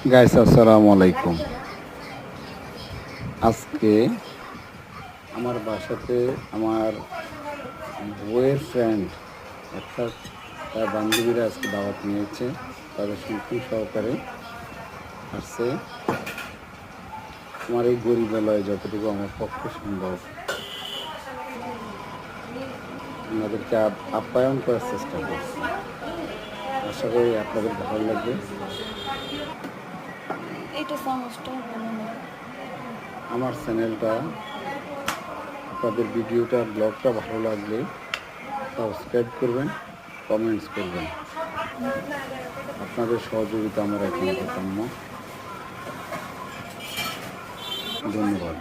Guys আসসালামু আলাইকুম। আজকে আমার বাসাতে আমার বউয়ের ফ্রেন্ড অর্থাৎ তার বান্ধবীরা আজকে দাওয়াত নিয়েছে। তাদের সম্পূর্ণ সহকারে আসছে। আমার এই গরিবালয়ে যতটুকু আমার পক্ষে সম্ভব আমাদেরকে আপ্যায়ন করার চেষ্টা করছি। আশা করি আপনাদের ভালো লাগবে। এটা সমস্যা ভালো না। আমার চ্যানেলটা আপনাদের ভিডিওটা ব্লগটা ভালো লাগলে সাবস্ক্রাইব করবেন, কমেন্টস করবেন। আপনাদের সহযোগিতা আমার একান্ত কাম্য। ধন্যবাদ।